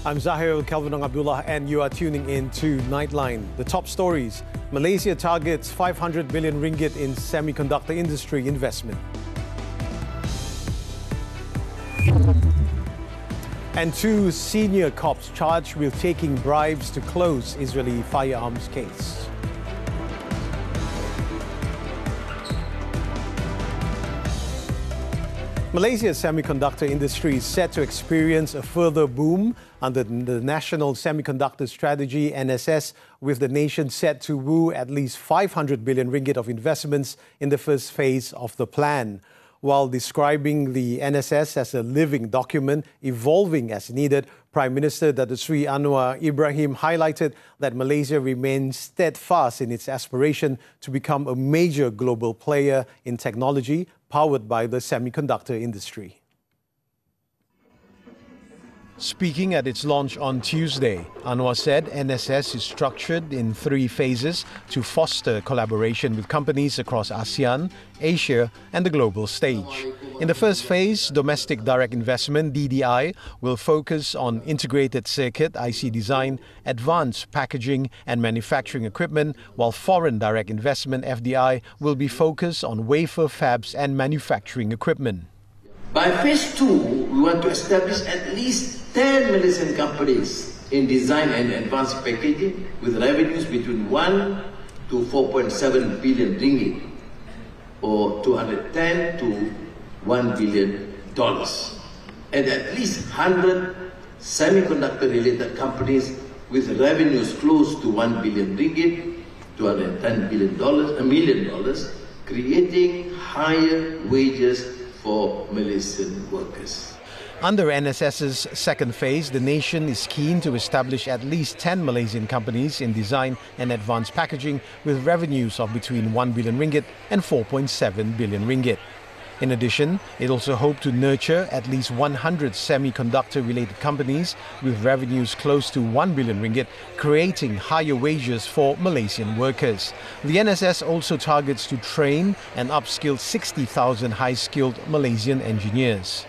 I'm Zahir, Kelvin Abdullah, and you are tuning in to Nightline. The top stories: Malaysia targets 500 billion ringgit in semiconductor industry investment. And 2 senior cops charged with taking bribes to close Israeli firearms case. Malaysia's semiconductor industry is set to experience a further boom under the National Semiconductor Strategy (NSS), with the nation set to woo at least 500 billion ringgit of investments in the first phase of the plan. While describing the NSS as a living document, evolving as needed, Prime Minister Datuk Seri Anwar Ibrahim highlighted that Malaysia remains steadfast in its aspiration to become a major global player in technology powered by the semiconductor industry. Speaking at its launch on Tuesday, Anwar said NSS is structured in 3 phases to foster collaboration with companies across ASEAN, Asia and the global stage. In the first phase, domestic direct investment (DDI) will focus on integrated circuit IC design, advanced packaging and manufacturing equipment, while foreign direct investment (FDI) will be focused on wafer fabs and manufacturing equipment. By phase 2, we want to establish at least 10 Malaysian companies in design and advanced packaging with revenues between 1 to 4.7 billion ringgit or 210 to $1 billion, and at least 100 semiconductor-related companies with revenues close to 1 billion ringgit, $210 million, creating higher wages for Malaysian workers. Under NSS's second phase, the nation is keen to establish at least 10 Malaysian companies in design and advanced packaging with revenues of between 1 billion ringgit and 4.7 billion ringgit. In addition, it also hoped to nurture at least 100 semiconductor-related companies with revenues close to 1 billion ringgit, creating higher wages for Malaysian workers. The NSS also targets to train and upskill 60,000 high-skilled Malaysian engineers.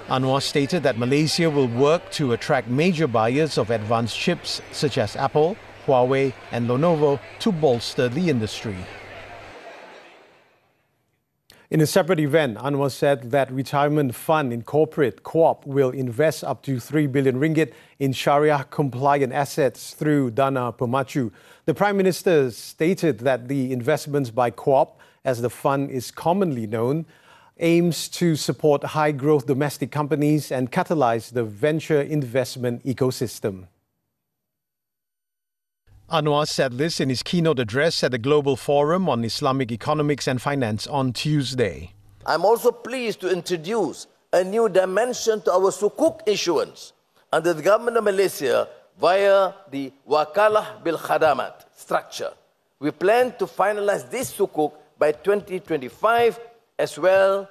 Anwar stated that Malaysia will work to attract major buyers of advanced chips such as Apple, Huawei and Lenovo to bolster the industry. In a separate event, Anwar said that retirement fund incorporate Co-op will invest up to 3 billion ringgit in Sharia-compliant assets through Dana Pemacu. The Prime Minister stated that the investments by Co-op, as the fund is commonly known, aims to support high-growth domestic companies and catalyse the venture investment ecosystem. Anwar said this in his keynote address at the Global Forum on Islamic Economics and Finance on Tuesday. I'm also pleased to introduce a new dimension to our sukuk issuance under the Government of Malaysia via the Wakalah Bil Khadamat structure. We plan to finalise this sukuk by 2025, as well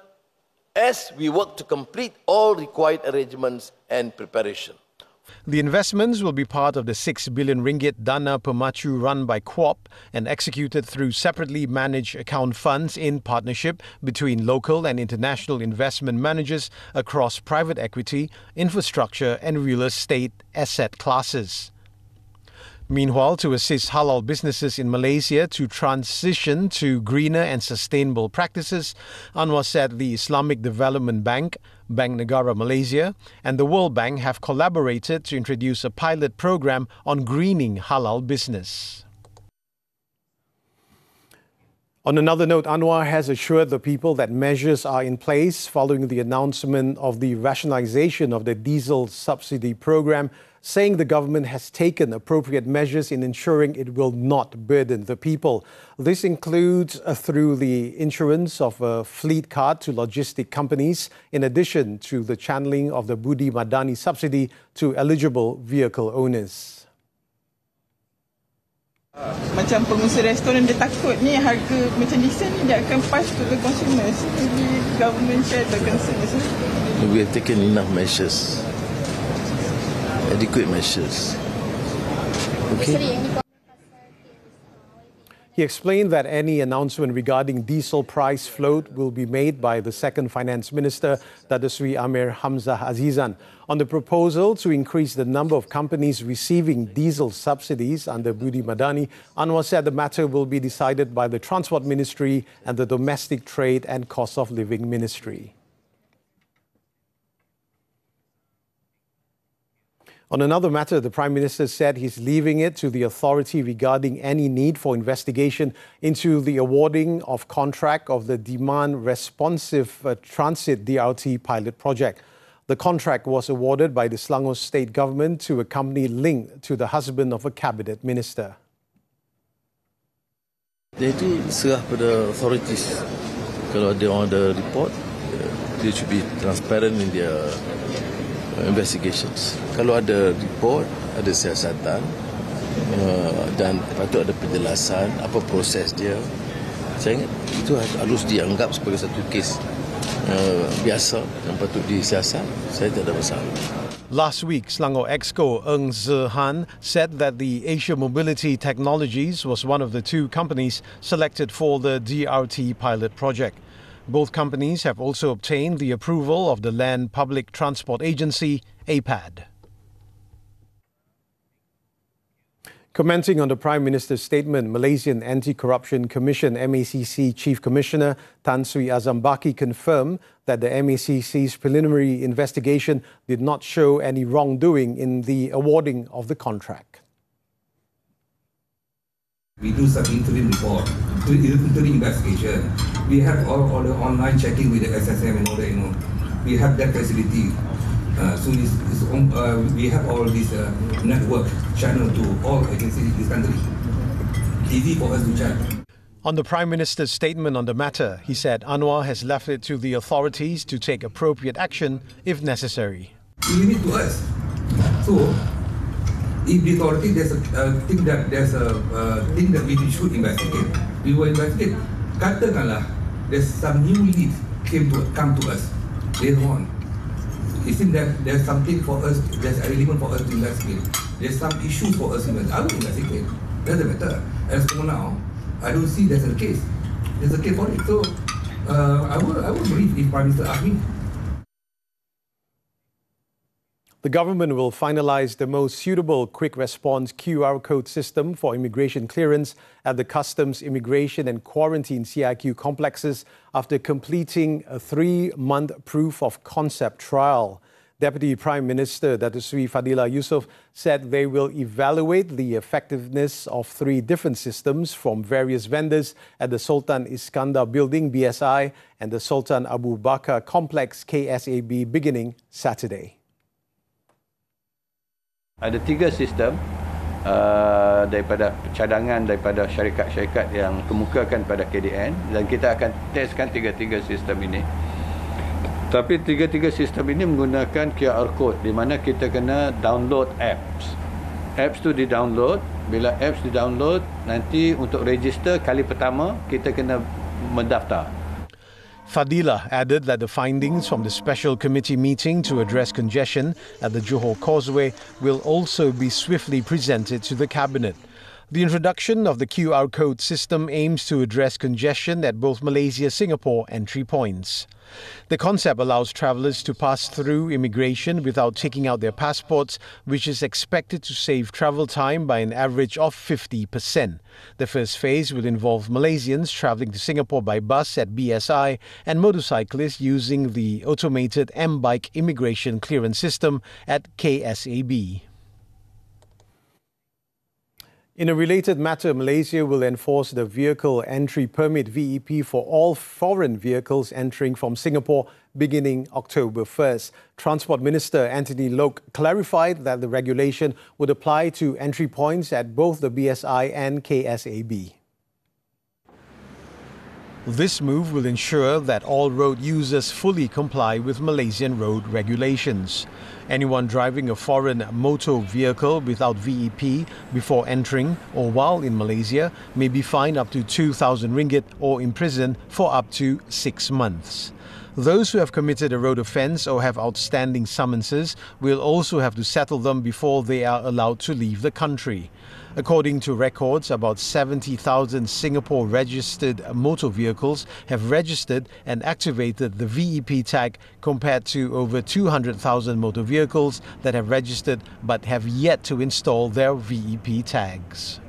as we work to complete all required arrangements and preparation. The investments will be part of the 6 billion ringgit Dana Pemacu run by Co-op and executed through separately managed account funds in partnership between local and international investment managers across private equity, infrastructure and real estate asset classes. Meanwhile, to assist halal businesses in Malaysia to transition to greener and sustainable practices, Anwar said the Islamic Development Bank, Bank Negara Malaysia and the World Bank have collaborated to introduce a pilot program on greening halal business. On another note, Anwar has assured the people that measures are in place following the announcement of the rationalisation of the diesel subsidy program, saying the government has taken appropriate measures in ensuring it will not burden the people. This includes through the insurance of a fleet card to logistic companies, in addition to the channeling of the Budi Madani subsidy to eligible vehicle owners. Macam pengusaha restoran dia takut ni harga macam diesel ni dia akan pass to the consumers. Maybe government share the concerns. We have taken enough measures, adequate measures. Okay. He explained that any announcement regarding diesel price float will be made by the second Finance Minister, Datuk Seri Amir Hamzah Azizan. On the proposal to increase the number of companies receiving diesel subsidies under Budi Madani, Anwar said the matter will be decided by the Transport Ministry and the Domestic Trade and Cost of Living Ministry. On another matter, the Prime Minister said he's leaving it to the authority regarding any need for investigation into the awarding of contract of the Demand Responsive Transit DRT pilot project. The contract was awarded by the Selangor State Government to a company linked to the husband of a cabinet minister. Itu serah pada authorities. Kalau ada orang ada report, they should be transparent in their investigations. Kalau ada report, ada siasatan dan patut ada penjelasan apa proses dia. Saya ingat itu harus dianggap sebagai satu kes biasa dan patut disiasat. Saya tak ada masalah. Last week, Selangor Exco Zahir said that the Asia Mobility Technologies was one of the two companies selected for the DRT pilot project. Both companies have also obtained the approval of the Land Public Transport Agency, APAD. Commenting on the Prime Minister's statement, Malaysian Anti-Corruption Commission MACC Chief Commissioner Tan Sri Azam Baki confirmed that the MACC's preliminary investigation did not show any wrongdoing in the awarding of the contract. We do some interim report, interim investigation. We have all the online checking with the SSM and all that, We have that facility. We have all this network channel to all agencies in this country. Easy for us to check. On the Prime Minister's statement on the matter, he said Anwar has left it to the authorities to take appropriate action if necessary. We leave it to us. So, if the authority there's a thing that we should investigate, we will investigate. Katakanlah there's some new leads come to us later on. It seems that there's something for us, there's an element for us to investigate. There's some issues for us to investigate. I will investigate. Doesn't matter. As for now, I don't see there's a case. There's a case for it. So I will brief if Prime Minister asks me. The government will finalize the most suitable quick response QR code system for immigration clearance at the Customs, Immigration and Quarantine CIQ complexes after completing a 3-month proof of concept trial. Deputy Prime Minister Datuk Seri Fadillah Yusof said they will evaluate the effectiveness of 3 different systems from various vendors at the Sultan Iskandar Building BSI and the Sultan Abu Bakar Complex KSAB beginning Saturday. Ada 3 sistem daripada cadangan daripada syarikat-syarikat yang kemukakan pada KDN dan kita akan testkan 3 sistem ini. Tapi 3 sistem ini menggunakan QR code di mana kita kena download apps. Apps tu di-download, bila apps di-download nanti untuk register kali pertama kita kena mendaftar. Fadillah added that the findings from the special committee meeting to address congestion at the Johor Causeway will also be swiftly presented to the Cabinet. The introduction of the QR code system aims to address congestion at both Malaysia-Singapore entry points. The concept allows travellers to pass through immigration without taking out their passports, which is expected to save travel time by an average of 50%. The first phase will involve Malaysians travelling to Singapore by bus at BSI and motorcyclists using the automated M-Bike immigration clearance system at KSAB. In a related matter, Malaysia will enforce the Vehicle Entry Permit VEP for all foreign vehicles entering from Singapore beginning October 1st. Transport Minister Anthony Loke clarified that the regulation would apply to entry points at both the BSI and KSAB. This move will ensure that all road users fully comply with Malaysian road regulations. Anyone driving a foreign motor vehicle without VEP before entering or while in Malaysia may be fined up to 2,000 ringgit or imprisoned for up to 6 months. Those who have committed a road offence or have outstanding summonses will also have to settle them before they are allowed to leave the country. According to records, about 70,000 Singapore-registered motor vehicles have registered and activated the VEP tag compared to over 200,000 motor vehicles that have registered but have yet to install their VEP tags.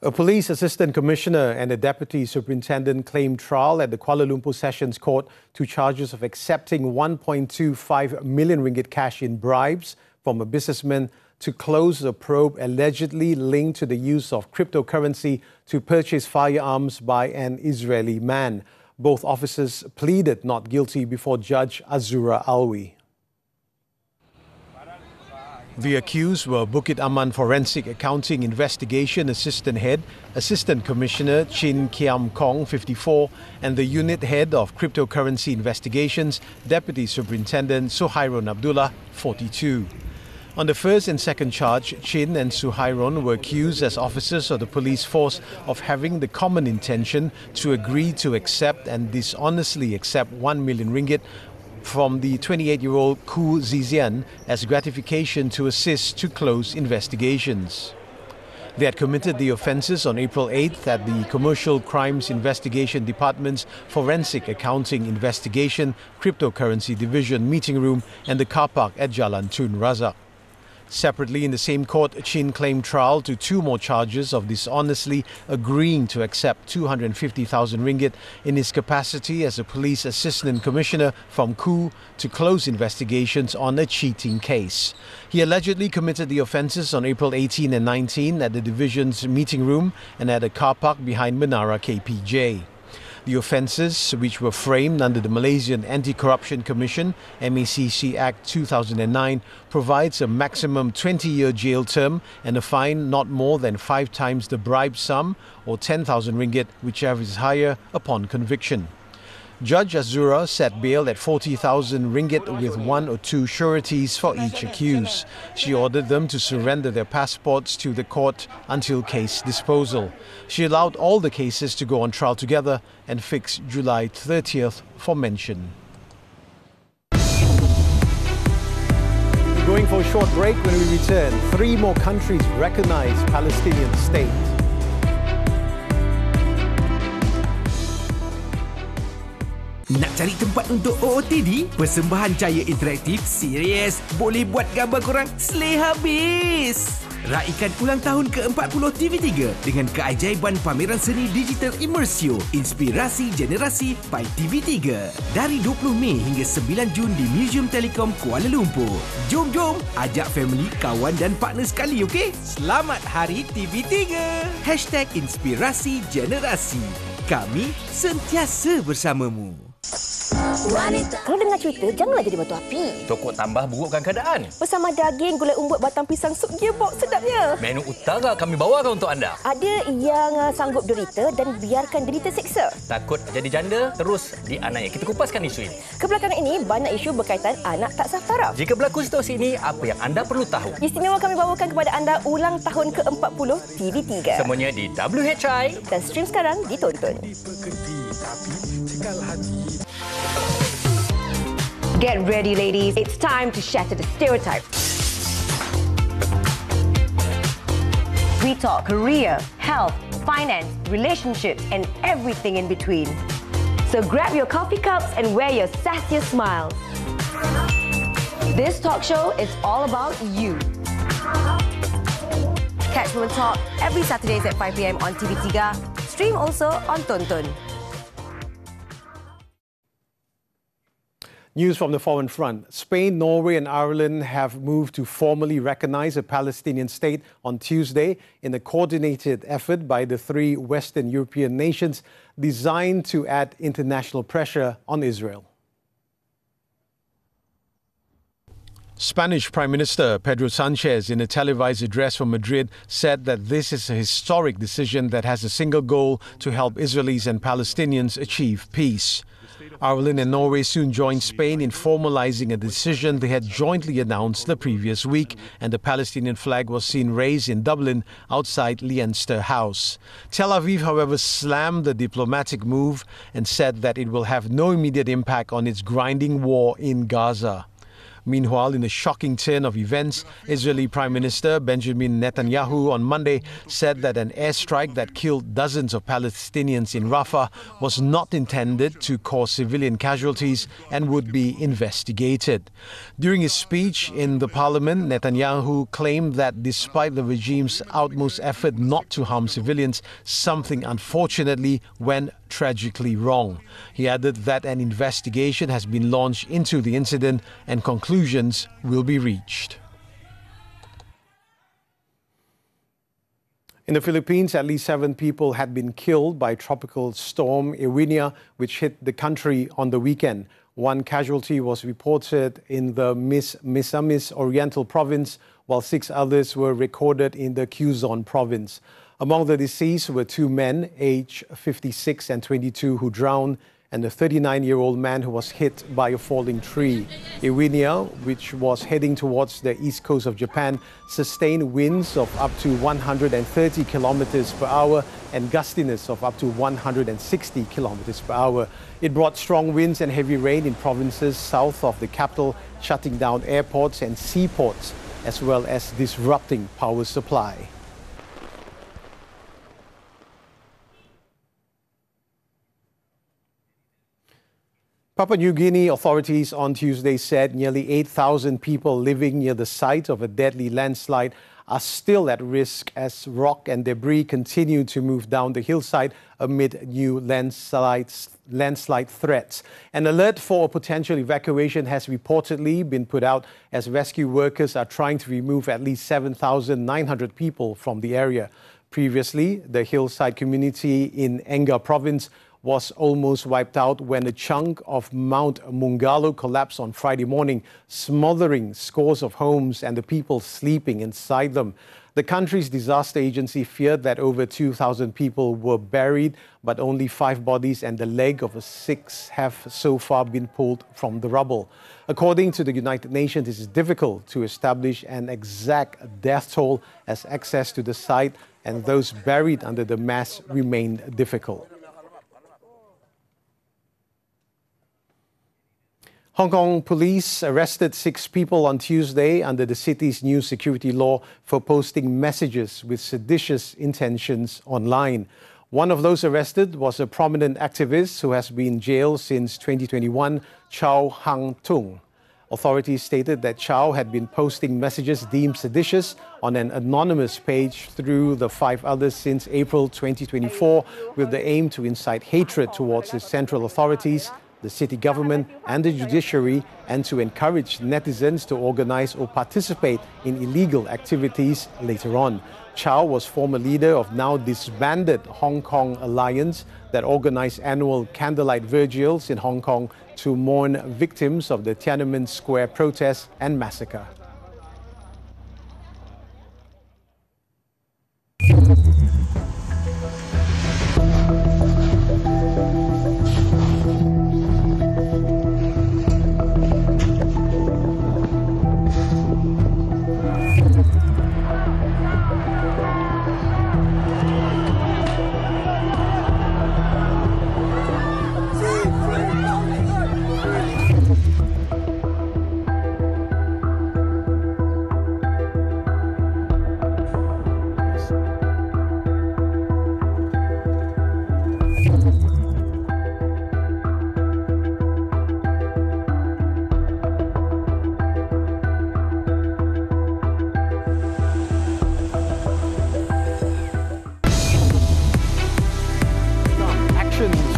A police assistant commissioner and a deputy superintendent claimed trial at the Kuala Lumpur Sessions Court to charges of accepting 1.25 million ringgit cash in bribes from a businessman to close a probe allegedly linked to the use of cryptocurrency to purchase firearms by an Israeli man. Both officers pleaded not guilty before Judge Azura Alwi. The accused were Bukit Aman Forensic Accounting Investigation Assistant Head, Assistant Commissioner Chin Kiam Kong, 54, and the Unit Head of Cryptocurrency Investigations, Deputy Superintendent Suhairon Abdullah, 42. On the first and second charge, Chin and Suhairon were accused as officers of the police force of having the common intention to agree to accept and dishonestly accept 1 million ringgit from the 28-year-old Ku Zizian as gratification to assist to close investigations. They had committed the offences on April 8th at the Commercial Crimes Investigation Department's Forensic Accounting Investigation Cryptocurrency Division meeting room and the car park at Jalan Tun Razak. Separately, in the same court, Chin claimed trial to two more charges of dishonestly agreeing to accept 250,000 ringgit in his capacity as a police assistant commissioner from Ku to close investigations on a cheating case. He allegedly committed the offences on April 18 and 19 at the division's meeting room and at a car park behind Menara KPJ. The offences, which were framed under the Malaysian Anti-Corruption Commission (MACC) Act 2009, provides a maximum 20-year jail term and a fine not more than 5 times the bribe sum or 10,000 ringgit, whichever is higher, upon conviction. Judge Azura set bail at 40,000 ringgit with 1 or 2 sureties for each accused. She ordered them to surrender their passports to the court until case disposal. She allowed all the cases to go on trial together and fixed July 30th for mention. Going for a short break. When we return, 3 more countries recognize Palestinian state. Nak cari tempat untuk OOTD? Persembahan Cahaya Interaktif serius boleh buat gambar korang seleh habis. Raikan ulang tahun ke-40 TV3 dengan keajaiban pameran seni digital Immersio Inspirasi Generasi by TV3 dari 20 Mei hingga 9 Jun di Museum Telekom Kuala Lumpur. Jom ajak family, kawan dan partner sekali, okey? Selamat Hari TV3. #Inspirasi Generasi. Kami sentiasa bersamamu. Kalau dengar cerita, janganlah jadi batu api. Tokok tambah burukkan keadaan. Bersama daging, gulai umbut, batang pisang, sup gearbox sedapnya. Menu utara kami bawakan untuk anda. Ada yang sanggup derita dan biarkan derita seksa. Takut jadi janda, terus dianiaya. Kita kupaskan isu ini. Kebelakangan ini, banyak isu berkaitan anak tak sah taraf. Jika berlaku situasi ini, apa yang anda perlu tahu? Istimewa kami bawakan kepada anda ulang tahun ke-40 TV3. Semuanya di WHI. Dan stream sekarang ditonton. Get ready, ladies. It's time to shatter the stereotype. We talk career, health, finance, relationships, and everything in between. So grab your coffee cups and wear your sassiest smiles. This talk show is all about you. Catch Women Talk every Saturdays at 5 p.m. on TV3. Stream also on Tonton. News from the foreign front. Spain, Norway and Ireland have moved to formally recognize a Palestinian state on Tuesday in a coordinated effort by the 3 Western European nations designed to add international pressure on Israel. Spanish Prime Minister Pedro Sanchez, in a televised address from Madrid, said that this is a historic decision that has a single goal: to help Israelis and Palestinians achieve peace. Ireland and Norway soon joined Spain in formalizing a decision they had jointly announced the previous week, and the Palestinian flag was seen raised in Dublin outside Leinster House. Tel Aviv, however, slammed the diplomatic move and said that it will have no immediate impact on its grinding war in Gaza. Meanwhile, in a shocking turn of events, Israeli Prime Minister Benjamin Netanyahu on Monday said that an airstrike that killed dozens of Palestinians in Rafah was not intended to cause civilian casualties and would be investigated. During his speech in the parliament, Netanyahu claimed that despite the regime's utmost effort not to harm civilians, something unfortunately went tragically wrong. He added that an investigation has been launched into the incident and conclusions will be reached. In the Philippines, at least 7 people had been killed by Tropical Storm Eugenia, which hit the country on the weekend. One casualty was reported in the Misamis Oriental province, while 6 others were recorded in the Quezon province. Among the deceased were 2 men, aged 56 and 22, who drowned, and a 39-year-old man who was hit by a falling tree. Eugenia, which was heading towards the east coast of Japan, sustained winds of up to 130 kilometers per hour and gustiness of up to 160 kilometers per hour. It brought strong winds and heavy rain in provinces south of the capital, shutting down airports and seaports, as well as disrupting power supply. Papua New Guinea authorities on Tuesday said nearly 8,000 people living near the site of a deadly landslide are still at risk as rock and debris continue to move down the hillside amid new landslide threats. An alert for a potential evacuation has reportedly been put out as rescue workers are trying to remove at least 7,900 people from the area. Previously, the hillside community in Enga province was almost wiped out when a chunk of Mount Mungalo collapsed on Friday morning, smothering scores of homes and the people sleeping inside them. The country's disaster agency feared that over 2,000 people were buried, but only 5 bodies and the leg of a 6th have so far been pulled from the rubble. According to the United Nations, it is difficult to establish an exact death toll as access to the site and those buried under the mass remain difficult. Hong Kong police arrested 6 people on Tuesday under the city's new security law for posting messages with seditious intentions online. One of those arrested was a prominent activist who has been jailed since 2021, Chow Hang Tung. Authorities stated that Chow had been posting messages deemed seditious on an anonymous page through the 5 others since April 2024, with the aim to incite hatred towards the central authorities, the city government and the judiciary, and to encourage netizens to organize or participate in illegal activities later on. Chow was former leader of now disbanded Hong Kong Alliance that organized annual candlelight vigils in Hong Kong to mourn victims of the Tiananmen Square protests and massacre.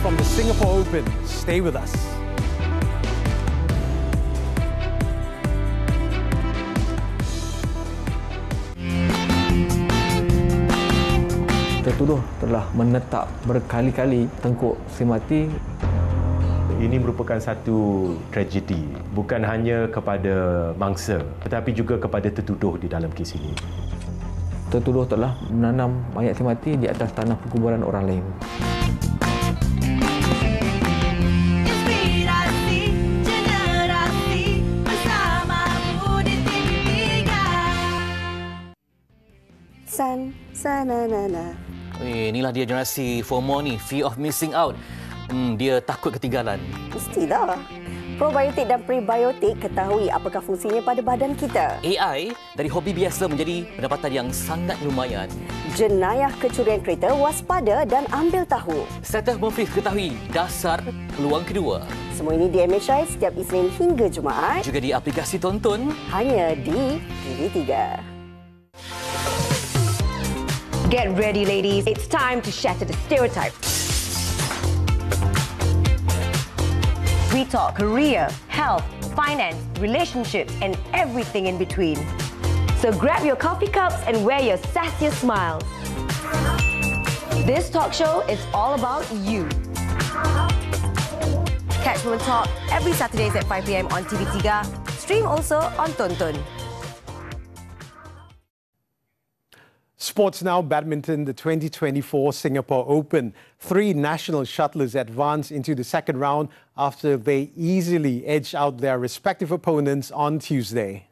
From the Singapore Open. Stay with us. Tertuduh telah menetap berkali-kali Tengku Sri Mati. Ini merupakan satu tragedi, bukan hanya kepada mangsa tetapi juga kepada tertuduh di dalam kes ini. Tertuduh telah menanam mayat Sri Mati di atas tanah perkuburan orang lain. Sananana. Inilah dia generasi FOMO ni, fear of missing out. Dia takut ketinggalan. Mestilah. Probiotik dan prebiotik ketahui apakah fungsinya pada badan kita. AI dari hobi biasa menjadi pendapatan yang sangat lumayan. Jenayah kecurian kereta, waspada dan ambil tahu. Serta Muflis ketahui dasar peluang kedua. Semua ini di MHI setiap Isnin hingga Jumaat. Juga di aplikasi tonton. Hanya di TV3. Get ready, ladies. It's time to shatter the stereotype. We talk career, health, finance, relationships, and everything in between. So grab your coffee cups and wear your sassiest smiles. This talk show is all about you. Catch Women Talk every Saturdays at 5 p.m. on TV3. Stream also on Tonton. Sports now, badminton, the 2024 Singapore Open. 3 national shuttlers advance into the second round after they easily edged out their respective opponents on Tuesday.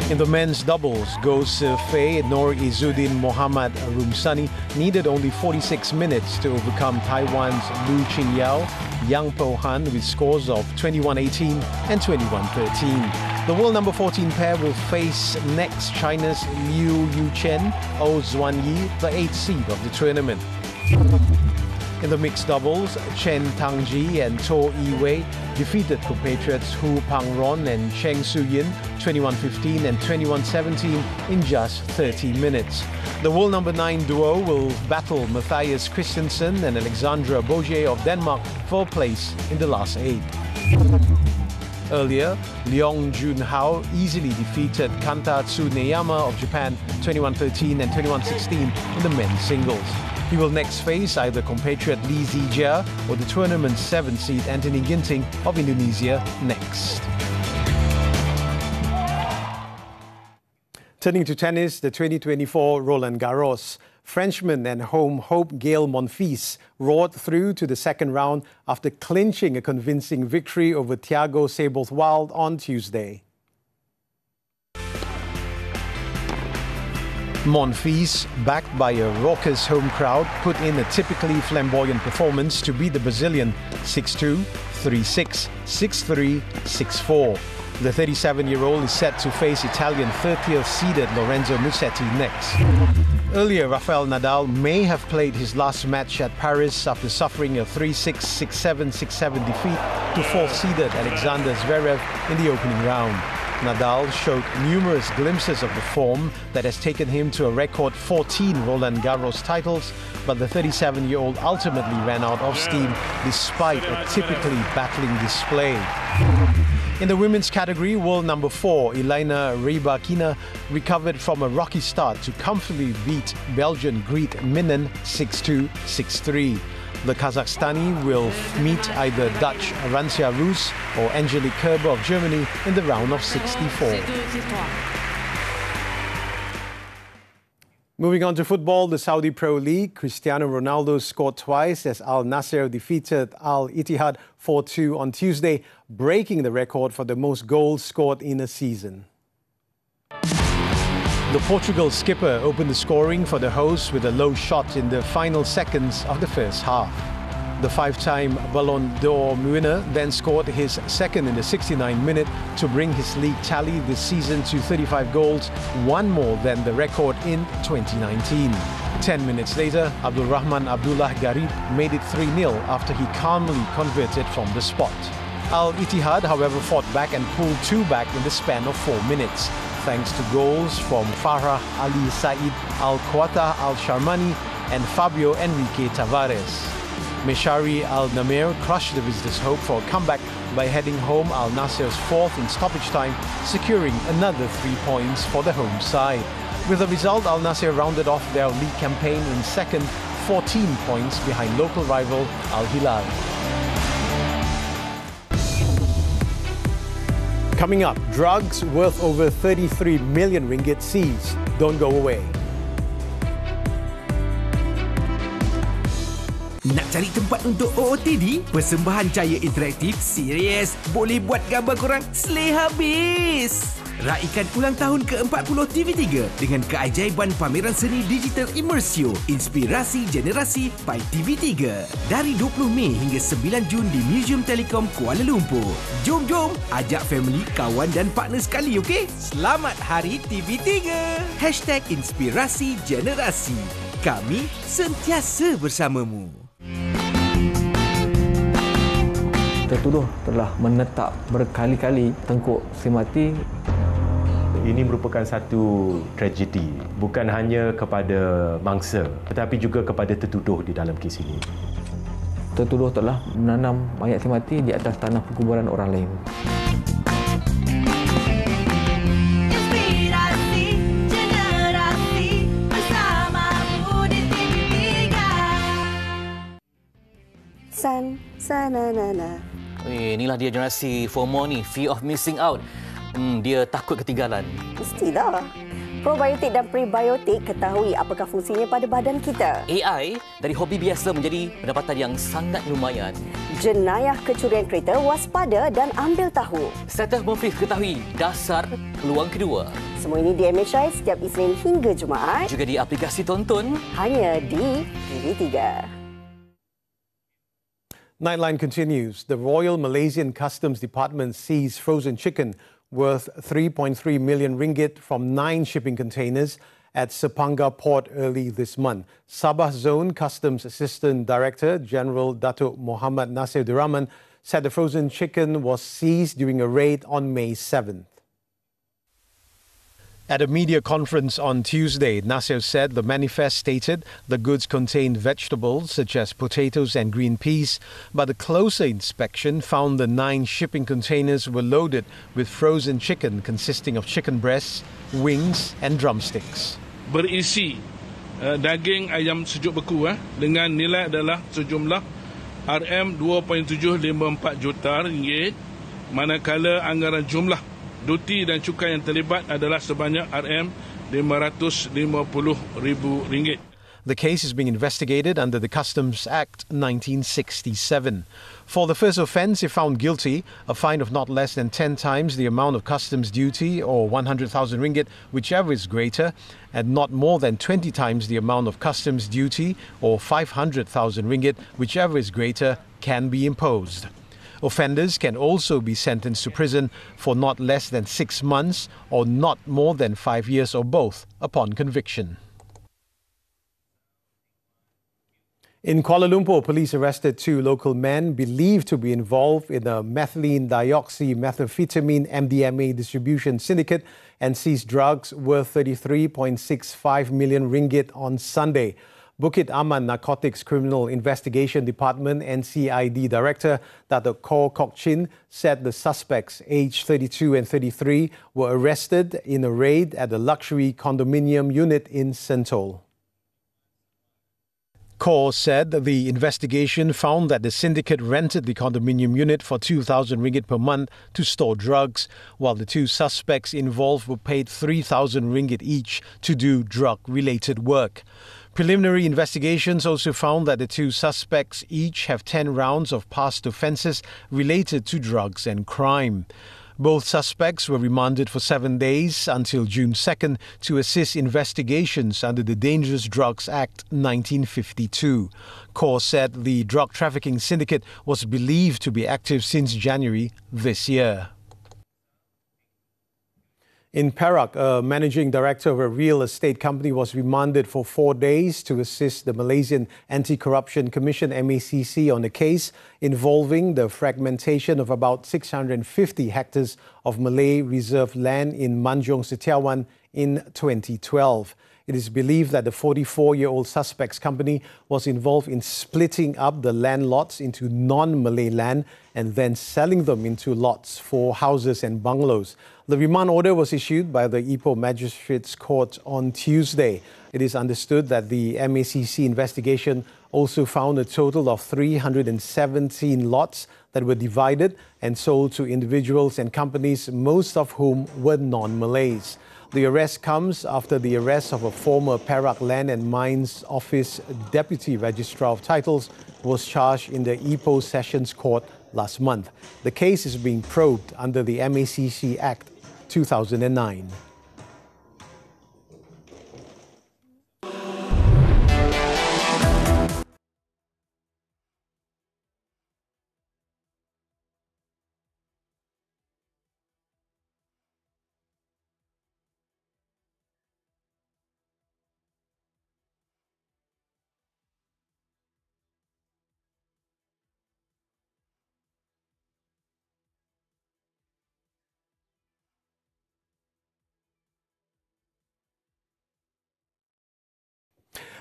In the men's doubles, Goh Se-Fei and Noor Izzuddin Mohammad Rumsani needed only 46 minutes to overcome Taiwan's Lu Qingyao, Yang Po-Han with scores of 21-18 and 21-13. The world number 14 pair will face next China's Liu Yuchen, Oh Xuanyi, the 8th seed of the tournament. In the mixed doubles, Chen Tangji and To Yi-wei defeated compatriots Hu Pangron and Cheng Su-yin 21-15 and 21-17 in just 30 minutes. The world number 9 duo will battle Matthias Christensen and Alexandra Boge of Denmark for a place in the last 8. Earlier, Leong Junhao easily defeated Kanta Tsuneyama of Japan 21-13 and 21-16 in the men's singles. He will next face either compatriot Lee Zijia or the tournament's 7th seed Anthony Ginting of Indonesia next. Turning to tennis, the 2024 Roland Garros. Frenchman and home hope Gael Monfils roared through to the second round after clinching a convincing victory over Thiago Seyboth-Wild on Tuesday. Monfils, backed by a raucous home crowd, put in a typically flamboyant performance to beat the Brazilian 6-2, 3-6, 6-3, 6-4. The 37-year-old is set to face Italian 30th seeded Lorenzo Musetti next. Earlier, Rafael Nadal may have played his last match at Paris after suffering a 3-6, 6-7, 6-7 defeat to 4th seeded Alexander Zverev in the opening round. Nadal showed numerous glimpses of the form that has taken him to a record 14 Roland Garros titles, but the 37-year-old ultimately ran out of steam despite a typically battling display. In the women's category, world number 4, Elina Rybakina recovered from a rocky start to comfortably beat Belgian Greet Minnen 6-2, 6-3. The Kazakhstani will meet either Dutch Rancia Roos or Angelique Kerber of Germany in the round of 64. Moving on to football, the Saudi Pro League, Cristiano Ronaldo scored twice as Al Nassr defeated Al Ittihad 4-2 on Tuesday, breaking the record for the most goals scored in a season. The Portugal skipper opened the scoring for the hosts with a low shot in the final seconds of the first half. The 5-time Ballon d'Or winner then scored his second in the 69th minute to bring his league tally this season to 35 goals, one more than the record in 2019. 10 minutes later, Abdullah Garib made it 3-0 after he calmly converted from the spot. Al Ittihad, however, fought back and pulled 2 back in the span of 4 minutes, thanks to goals from Farah Ali Said, Al-Quata Al-Sharmani and Fabio Enrique Tavares. Meshari Al-Namir crushed the visitors' hope for a comeback by heading home Al Nassr's 4th in stoppage time, securing another 3 points for the home side. With the result, Al Nassr rounded off their league campaign in second, 14 points behind local rival Al Hilal. Coming up, drugs worth over 33 million ringgit seized. Don't go away. Nak cari tempat untuk OOTD? Persembahan cahaya interaktif serius boleh buat gambar korang seleh habis. Raikan ulang tahun ke-40 TV3 dengan keajaiban pameran seni digital Immersio Inspirasi Generasi by TV3 dari 20 Mei hingga 9 Jun di Museum Telekom Kuala Lumpur. Jom ajak family, kawan dan partner sekali, okey? Selamat Hari TV3. #Inspirasi Generasi. Kami sentiasa bersamamu. Tertuduh telah menetap berkali-kali Tengku Sri Mati. Ini merupakan satu tragedi, bukan hanya kepada mangsa tetapi juga kepada tertuduh di dalam kes ini. Tertuduh telah menanam mayat Sri Mati di atas tanah perkuburan orang lain. Inspirasi Generasi bersamamu di TV3. Sananana. Inilah dia generasi FOMO ni, fear of missing out. Dia takut ketinggalan. Mestilah. Probiotik dan prebiotik ketahui apakah fungsinya pada badan kita. AI dari hobi biasa menjadi pendapatan yang sangat lumayan. Jenayah kecurian kereta, waspada dan ambil tahu. Serta Mufif ketahui dasar peluang kedua. Semua ini di MHI setiap Isnin hingga Jumaat. Juga di aplikasi tonton. Hanya di TV3. Nightline continues. The Royal Malaysian Customs Department seized frozen chicken worth 3.3 million ringgit from 9 shipping containers at Sepangga Port early this month. Sabah Zone Customs Assistant Director General Datuk Muhammad Nasir Diraman said the frozen chicken was seized during a raid on May 7th. At a media conference on Tuesday, Nasir said the manifest stated the goods contained vegetables such as potatoes and green peas, but a closer inspection found the 9 shipping containers were loaded with frozen chicken consisting of chicken breasts, wings and drumsticks. Berisi daging ayam sejuk beku dengan nilai adalah sejumlah RM2.754 juta ringgit, manakala anggaran jumlah duti dan cukai yang terlibat adalah sebanyak RM550,000. The case is being investigated under the Customs Act 1967. For the first offence, if found guilty, a fine of not less than 10 times the amount of customs duty or 100,000 ringgit, whichever is greater, and not more than 20 times the amount of customs duty or 500,000 ringgit, whichever is greater, can be imposed. Offenders can also be sentenced to prison for not less than 6 months or not more than 5 years or both upon conviction. In Kuala Lumpur, police arrested 2 local men believed to be involved in a methylene dioxymethamphetamine MDMA distribution syndicate and seized drugs worth 33.65 million ringgit on Sunday. Bukit Aman Narcotics Criminal Investigation Department NCID Director Datuk Kor Kok Chin said the suspects, aged 32 and 33, were arrested in a raid at a luxury condominium unit in Sentul. Kor said the investigation found that the syndicate rented the condominium unit for 2,000 ringgit per month to store drugs, while the 2 suspects involved were paid 3,000 ringgit each to do drug-related work. Preliminary investigations also found that the 2 suspects each have 10 rounds of past offences related to drugs and crime. Both suspects were remanded for 7 days until June 2nd to assist investigations under the Dangerous Drugs Act 1952. Kor said the drug trafficking syndicate was believed to be active since January this year. In Perak, a managing director of a real estate company was remanded for 4 days to assist the Malaysian Anti-Corruption Commission MACC on a case involving the fragmentation of about 650 hectares of Malay reserve land in Manjung Setiawan in 2012. It is believed that the 44-year-old suspect's company was involved in splitting up the land lots into non-Malay land and then selling them into lots for houses and bungalows. The remand order was issued by the Ipoh Magistrates Court on Tuesday. It is understood that the MACC investigation also found a total of 317 lots that were divided and sold to individuals and companies, most of whom were non-Malays. The arrest comes after the arrest of a former Perak Land and Mines Office Deputy Registrar of Titles was charged in the Ipoh Sessions Court last month. The case is being probed under the MACC Act 2009.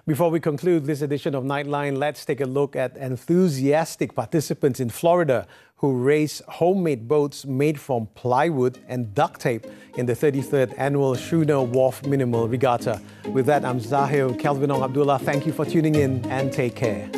Before we conclude this edition of Nightline, let's take a look at enthusiastic participants in Florida who race homemade boats made from plywood and duct tape in the 33rd Annual Schooner Wharf Minimal Regatta. With that, I'm Zahir, Kelvin, Abdullah. Thank you for tuning in and take care.